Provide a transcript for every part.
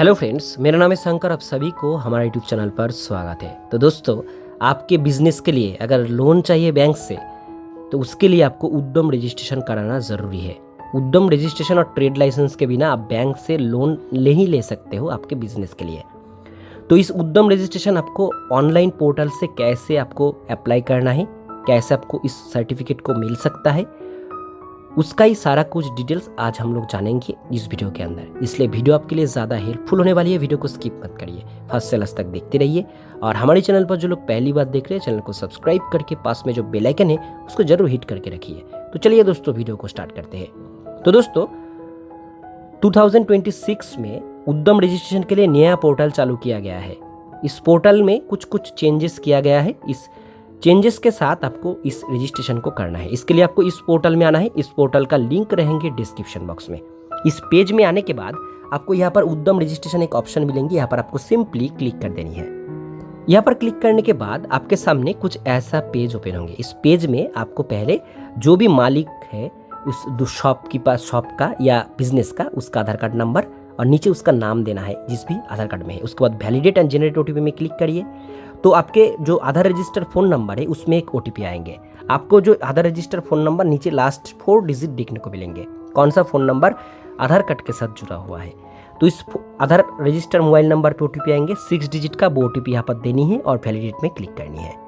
Hello friends, मेरा नाम है शंकर। आप सभी को हमारे यूट्यूब चैनल पर स्वागत है। तो दोस्तों, आपके बिजनेस के लिए अगर लोन चाहिए बैंक से, तो उसके लिए आपको उद्यम रजिस्ट्रेशन कराना ज़रूरी है। उद्यम रजिस्ट्रेशन और ट्रेड लाइसेंस के बिना आप बैंक से लोन नहीं ले सकते हो आपके बिजनेस के लिए। तो इस उद्यम रजिस्ट्रेशन आपको ऑनलाइन पोर्टल से कैसे आपको अप्लाई करना है, कैसे आपको इस सर्टिफिकेट को मिल सकता है, उसका ही सारा कुछ डिटेल्स आज हम लोग जानेंगे इस वीडियो के अंदर। इसलिए वीडियो आपके लिए ज़्यादा हेल्पफुल होने वाली है। वीडियो को स्किप मत करिए, फर्स्ट से लास्ट तक देखते रहिए। और हमारे चैनल पर जो लोग पहली बार देख रहे हैं, चैनल को सब्सक्राइब करके पास में जो बेल आइकन है उसको जरूर हिट करके रखिए। तो चलिए दोस्तों, वीडियो को स्टार्ट करते हैं। तो दोस्तों, 2026 में उद्यम रजिस्ट्रेशन के लिए नया पोर्टल चालू किया गया है। इस पोर्टल में कुछ चेंजेस किया गया है। इस चेंजेस के साथ आपको इस रजिस्ट्रेशन को करना है। इसके लिए आपको इस पोर्टल में आना है। इस पोर्टल का लिंक रहेंगे डिस्क्रिप्शन बॉक्स में। इस पेज में आने के बाद आपको यहाँ पर उद्यम रजिस्ट्रेशन एक ऑप्शन मिलेंगे। यहाँ पर आपको सिंपली क्लिक कर देनी है। यहाँ पर क्लिक करने के बाद आपके सामने कुछ ऐसा पेज ओपन होंगे। इस पेज में आपको पहले जो भी मालिक है उस शॉप के पास, शॉप का या बिजनेस का, उसका आधार कार्ड नंबर और नीचे उसका नाम देना है जिस भी आधार कार्ड में है। उसके बाद वैलिडेट एंड जनरेट ओटीपी में क्लिक करिए। तो आपके जो आधार रजिस्टर फ़ोन नंबर है उसमें एक ओटीपी आएंगे। आपको जो आधार रजिस्टर फ़ोन नंबर नीचे लास्ट 4 डिजिट देखने को मिलेंगे। कौन सा फ़ोन नंबर आधार कार्ड के साथ जुड़ा हुआ है, तो इस आधार रजिस्टर मोबाइल नंबर पे ओटीपी आएंगे 6 डिजिट का। वो ओटीपी यहाँ पर देनी है और वैलिडेट में क्लिक करनी है।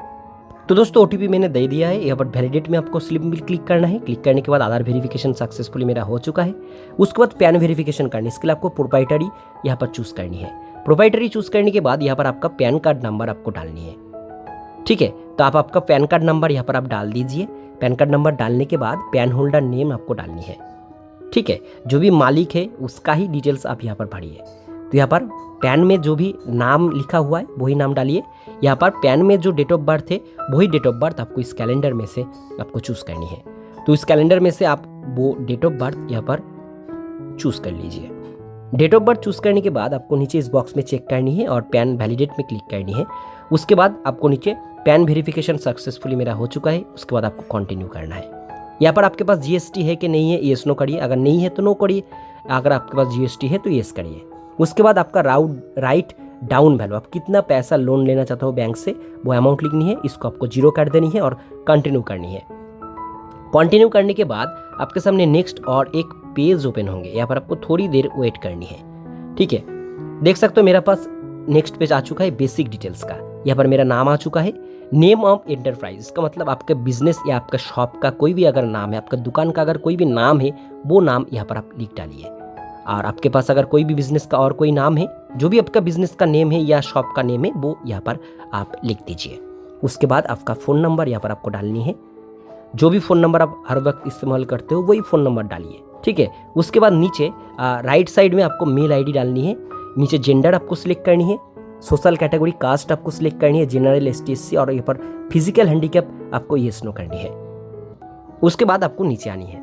तो दोस्तों, ओटीपी मैंने दे दिया है। यहाँ पर वैलिडेट में आपको स्लिप में क्लिक करना है। क्लिक करने के बाद आधार वेरिफिकेशन सक्सेसफुली मेरा हो चुका है। उसके बाद पैन वेरिफिकेशन करनी है। इसके लिए आपको प्रोप्राइटरी यहाँ पर चूज़ करनी है। प्रोप्राइटरी चूज़ करने के बाद यहाँ पर आपका पैन कार्ड नंबर आपको डालनी है। ठीक है, तो आप आपका पैन कार्ड नंबर यहाँ पर आप डाल दीजिए। पैन कार्ड नंबर डालने के बाद पैन होल्डर नेम आपको डालनी है। ठीक है, जो भी मालिक है उसका ही डिटेल्स आप यहाँ पर भरिए। तो यहाँ पर पैन में जो भी नाम लिखा हुआ है वही नाम डालिए। यहाँ पर पैन में जो डेट ऑफ बर्थ है वही डेट ऑफ बर्थ आपको इस कैलेंडर में से आपको चूज़ करनी है। तो इस कैलेंडर में से आप वो डेट ऑफ बर्थ यहाँ पर चूज़ कर लीजिए। डेट ऑफ बर्थ चूज़ करने के बाद आपको नीचे इस बॉक्स में चेक करनी है और पैन वैलिडेट में क्लिक करनी है। उसके बाद आपको नीचे पैन वेरिफिकेशन सक्सेसफुली मेरा हो चुका है। उसके बाद आपको कंटिन्यू करना है। यहाँ पर आपके पास जीएसटी है कि नहीं है, येस नो करिए। अगर नहीं है तो नो करिए। अगर आपके पास जीएसटी है तो येस करिए। उसके बाद आपका राइट डाउन वैल्यू, आप कितना पैसा लोन लेना चाहते हो बैंक से, वो अमाउंट लिखनी है। इसको आपको 0 कर देनी है और कंटिन्यू करनी है। कंटिन्यू करने के बाद आपके सामने नेक्स्ट और एक पेज ओपन होंगे। यहाँ पर आपको थोड़ी देर वेट करनी है। ठीक है, देख सकते हो मेरे पास नेक्स्ट पेज आ चुका है बेसिक डिटेल्स का। यहाँ पर मेरा नाम आ चुका है, नेम ऑफ एंटरप्राइज। इसका मतलब आपका बिजनेस या आपका शॉप का कोई भी अगर नाम है, आपका दुकान का अगर कोई भी नाम है, वो नाम यहाँ पर आप लिख डालिए। और आपके पास अगर कोई भी बिजनेस का और कोई नाम है, जो भी आपका बिजनेस का नेम है या शॉप का नेम है, वो यहाँ पर आप लिख दीजिए। उसके बाद आपका फ़ोन नंबर यहाँ पर आपको डालनी है। जो भी फ़ोन नंबर आप हर वक्त इस्तेमाल करते हो वही फ़ोन नंबर डालिए। ठीक है, उसके बाद नीचे राइट साइड में आपको मेल आईडी डालनी है। नीचे जेंडर आपको सिलेक्ट करनी है। सोशल कैटेगरी कास्ट आपको सिलेक्ट करनी है, जनरल, एसटी, एससी, और यहाँ पर फिजिकल हैंडीकैप आपको येस नो करनी है। उसके बाद आपको नीचे आनी है।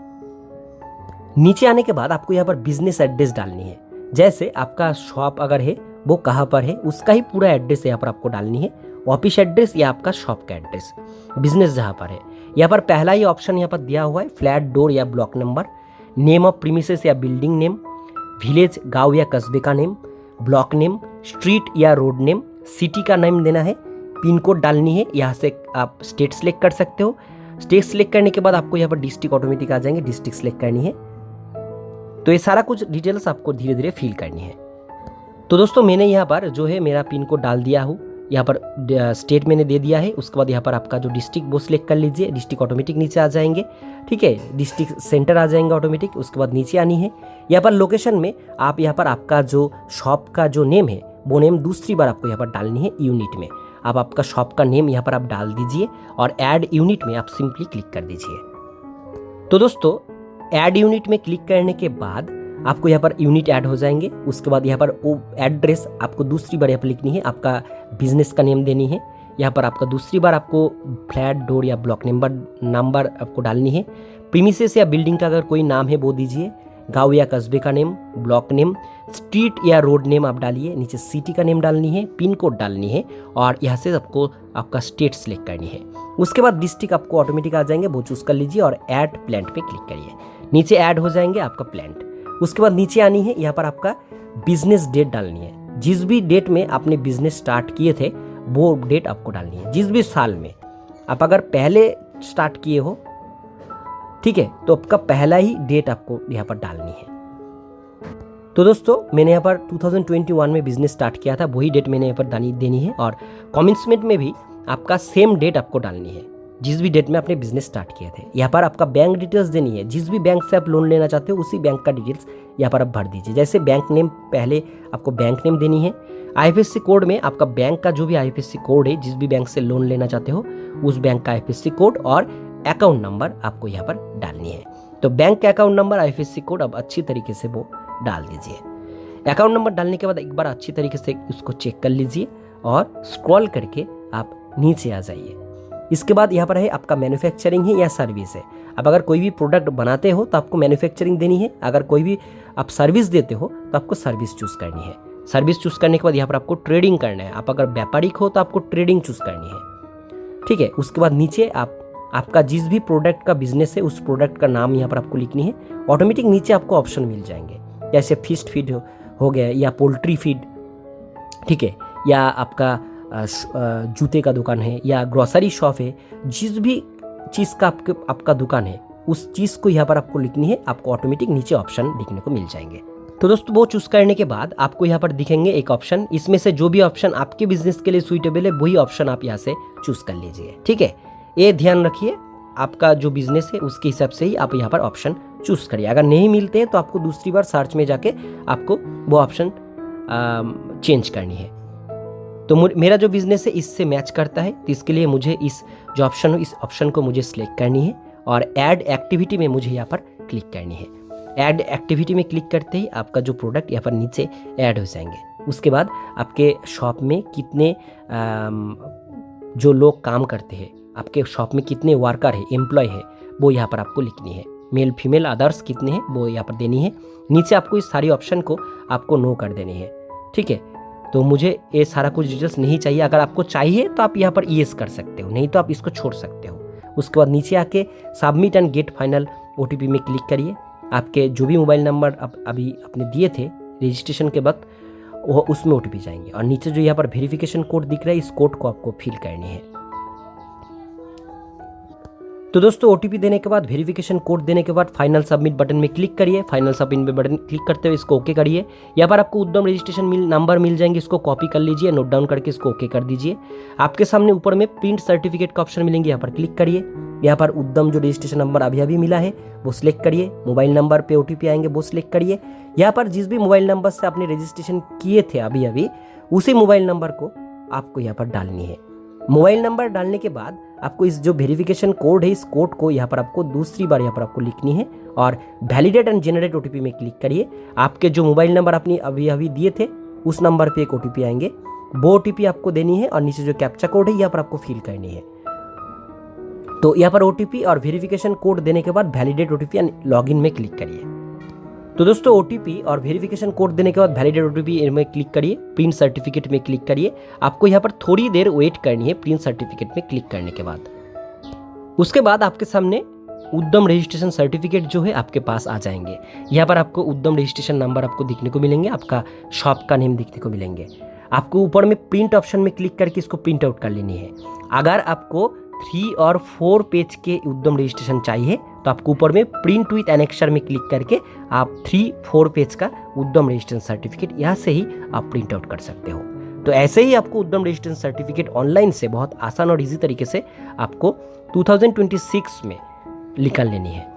नीचे आने के बाद आपको यहाँ पर बिजनेस एड्रेस डालनी है। जैसे आपका शॉप अगर है वो कहाँ पर है, उसका ही पूरा एड्रेस यहाँ पर आपको डालनी है। ऑफिस एड्रेस या आपका शॉप का एड्रेस, बिजनेस जहाँ पर है। यहाँ पर पहला ही ऑप्शन यहाँ पर दिया हुआ है, फ्लैट डोर या block number, name of premises या बिल्डिंग नेम, विलेज गाँव या कस्बे का नेम, ब्लॉक नेम, स्ट्रीट या रोड नेम, सिटी का नेम देना है, पिन कोड डालनी है। यहाँ से आप स्टेट सेलेक्ट कर सकते हो। स्टेट सेलेक्ट करने के बाद आपको यहाँ पर डिस्ट्रिक्ट ऑटोमेटिक आ जाएंगे, डिस्ट्रिक्ट सेलेक्ट करनी है। तो ये सारा कुछ डिटेल्स आपको धीरे धीरे फिल करनी है। तो दोस्तों, मैंने यहाँ पर जो है मेरा पिन कोड डाल दिया हूँ। यहाँ पर स्टेट मैंने दे दिया है। उसके बाद यहाँ पर आपका जो डिस्ट्रिक्ट वो सिलेक्ट कर लीजिए। डिस्ट्रिक्ट ऑटोमेटिक नीचे आ जाएंगे। ठीक है, डिस्ट्रिक्ट सेंटर आ जाएंगे ऑटोमेटिक। उसके बाद नीचे आनी है। यहाँ पर लोकेशन में आप यहाँ पर आपका जो शॉप का जो नेम है वो नेम दूसरी बार आपको यहाँ पर डालनी है। यूनिट में आप आपका शॉप का नेम यहाँ पर आप डाल दीजिए और ऐड यूनिट में आप सिंपली क्लिक कर दीजिए। तो दोस्तों, ऐड यूनिट में क्लिक करने के बाद आपको यहाँ पर यूनिट ऐड हो जाएंगे। उसके बाद यहाँ पर वो एड्रेस आपको दूसरी बार यहाँ पर लिखनी है। आपका बिजनेस का नेम देनी है। यहाँ पर आपका दूसरी बार आपको फ्लैट डोर या ब्लॉक नंबर आपको डालनी है। प्रीमिसेस या बिल्डिंग का अगर कोई नाम है वो दीजिए। गाँव या कस्बे का नेम, ब्लॉक नेम, स्ट्रीट या रोड नेम आप डालिए। नीचे सिटी का नेम डालनी है, पिन कोड डालनी है और यहाँ से आपको आपका स्टेट सेलेक्ट करनी है। उसके बाद डिस्ट्रिक्ट आपको ऑटोमेटिक आ जाएंगे, वो चूज़ कर लीजिए और ऐड प्लांट पे क्लिक करिए। नीचे ऐड हो जाएंगे आपका प्लांट। उसके बाद नीचे आनी है, यहाँ पर आपका बिजनेस डेट डालनी है। जिस भी डेट में आपने बिजनेस स्टार्ट किए थे वो डेट आपको डालनी है। जिस भी साल में आप अगर पहले स्टार्ट किए हो, ठीक है, तो आपका पहला ही डेट आपको यहाँ पर डालनी है। तो दोस्तों मैंने यहाँ पर 2021 में बिजनेस स्टार्ट किया था, वही डेट मैंने यहाँ पर देनी है। और कमेंसमेंट में भी आपका सेम डेट आपको डालनी है जिस भी डेट में आपने बिजनेस स्टार्ट किए थे। यहाँ पर आपका बैंक डिटेल्स देनी है। जिस भी बैंक से आप लोन लेना चाहते हो उसी बैंक का डिटेल्स यहाँ पर आप भर दीजिए। जैसे बैंक नेम, पहले आपको बैंक नेम देनी है। IFSC कोड में आपका बैंक का जो भी IFSC कोड है, जिस भी बैंक से लोन लेना चाहते हो उस बैंक का IFSC कोड और अकाउंट नंबर आपको यहाँ पर डालनी है। तो बैंक का अकाउंट नंबर, IFSC कोड अब अच्छी तरीके से वो डाल दीजिए। अकाउंट नंबर डालने के बाद एक बार अच्छी तरीके से उसको चेक कर लीजिए और स्क्रॉल करके आप नीचे आ जाइए। इसके बाद यहाँ पर है आपका मैन्युफैक्चरिंग है या सर्विस है। अब अगर कोई भी प्रोडक्ट बनाते हो तो आपको मैन्युफैक्चरिंग देनी है, अगर कोई भी आप सर्विस देते हो तो आपको सर्विस चूज करनी है। सर्विस चूज करने के बाद यहाँ पर आपको ट्रेडिंग करना है। आप अगर व्यापारिक हो तो आपको ट्रेडिंग चूज करनी है, ठीक है। उसके बाद नीचे आपका जिस भी प्रोडक्ट का बिजनेस है उस प्रोडक्ट का नाम यहाँ पर आपको लिखनी है। ऑटोमेटिक नीचे आपको ऑप्शन मिल जाएंगे, जैसे फिश फीड हो गया या पोल्ट्री फीड, ठीक है, या आपका जूते का दुकान है या ग्रोसरी शॉप है। जिस भी चीज़ का आपका दुकान है उस चीज़ को यहाँ पर आपको लिखनी है। आपको ऑटोमेटिक नीचे ऑप्शन दिखने को मिल जाएंगे। तो दोस्तों वो चूज करने के बाद आपको यहाँ पर दिखेंगे एक ऑप्शन, इसमें से जो भी ऑप्शन आपके बिजनेस के लिए सुइटेबल है वही ऑप्शन आप यहाँ से चूज कर लीजिए, ठीक है। ये ध्यान रखिए, आपका जो बिजनेस है उसके हिसाब से ही आप यहाँ पर ऑप्शन चूज करिए। अगर नहीं मिलते हैं तो आपको दूसरी बार सर्च में जाके आपको वो ऑप्शन चेंज करनी है। तो मेरा जो बिजनेस है इससे मैच करता है, तो इसके लिए मुझे इस जो ऑप्शन हो इस ऑप्शन को मुझे सिलेक्ट करनी है और ऐड एक्टिविटी में मुझे यहाँ पर क्लिक करनी है। ऐड एक्टिविटी में क्लिक करते ही आपका जो प्रोडक्ट यहाँ पर नीचे ऐड हो जाएंगे। उसके बाद आपके शॉप में कितने जो लोग काम करते हैं, आपके शॉप में कितने वर्कर है, एम्प्लॉय है, वो यहाँ पर आपको लिखनी है। मेल फीमेल अदर्स कितने हैं वो यहाँ पर देनी है। नीचे आपको इस सारी ऑप्शन को आपको नो कर देनी है, ठीक है। तो मुझे ये सारा कुछ डिटेल्स नहीं चाहिए। अगर आपको चाहिए तो आप यहाँ पर येस कर सकते हो, नहीं तो आप इसको छोड़ सकते हो। उसके बाद नीचे आके submit and get final OTP में क्लिक करिए। आपके जो भी मोबाइल नंबर अभी आपने दिए थे रजिस्ट्रेशन के वक्त वो उसमें OTP जाएंगे। और नीचे जो यहाँ पर वेरिफिकेशन कोड दिख रहा है इस कोड को आपको फिल करनी है। तो दोस्तों OTP देने के बाद, वेरिफिकेशन कोड देने के बाद फाइनल सबमिट बटन में क्लिक करिए। फाइनल सबमिट बटन क्लिक करते हुए इसको ओके करिए। यहाँ पर आपको उद्यम रजिस्ट्रेशन नंबर मिल जाएंगे, इसको कॉपी कर लीजिए, नोट डाउन करके इसको ओके कर दीजिए। आपके सामने ऊपर में प्रिंट सर्टिफिकेट का ऑप्शन मिलेंगे, यहाँ पर क्लिक करिए। यहाँ पर उद्यम जो रजिस्ट्रेशन नंबर अभी मिला है वो सिलेक्ट करिए। मोबाइल नंबर पे OTP आएंगे वो सिलेक्ट करिए। यहाँ पर जिस भी मोबाइल नंबर से आपने रजिस्ट्रेशन किए थे अभी उसी मोबाइल नंबर को आपको यहाँ पर डालनी है। मोबाइल नंबर डालने के बाद आपको इस जो वेरिफिकेशन कोड है इस कोड को यहाँ पर आपको दूसरी बार यहाँ पर आपको लिखनी है और वैलिडेट एंड जनरेट OTP में क्लिक करिए। आपके जो मोबाइल नंबर आपने अभी दिए थे उस नंबर पे एक OTP आएंगे, वो OTP आपको देनी है और नीचे जो कैप्चा कोड है यहाँ पर आपको फिल करनी है। तो यहाँ पर OTP और वेरिफिकेशन कोड देने के बाद वैलिडेट OTP एंड लॉगिन में क्लिक करिए। तो दोस्तों OTP और वेरिफिकेशन कोड देने के बाद वैलिडेट OTP में क्लिक करिए, प्रिंट सर्टिफिकेट में क्लिक करिए। आपको यहाँ पर थोड़ी देर वेट करनी है प्रिंट सर्टिफिकेट में क्लिक करने के बाद। उसके बाद आपके सामने उद्यम रजिस्ट्रेशन सर्टिफिकेट जो है आपके पास आ जाएंगे। यहाँ पर आपको उद्यम रजिस्ट्रेशन नंबर आपको दिखने को मिलेंगे, आपका शॉप का नेम दिखने को मिलेंगे। आपको ऊपर में प्रिंट ऑप्शन में क्लिक करके इसको प्रिंट आउट कर लेनी है। अगर आपको 3 और 4 पेज के उद्यम रजिस्ट्रेशन चाहिए तो आपको ऊपर में प्रिंट विथ एनेक्सर में क्लिक करके आप 3-4 पेज का उद्यम रजिस्ट्रेशन सर्टिफिकेट यहाँ से ही आप प्रिंट आउट कर सकते हो। तो ऐसे ही आपको उद्यम रजिस्ट्रेशन सर्टिफिकेट ऑनलाइन से बहुत आसान और इजी तरीके से आपको 2026 में निकाल लेनी है।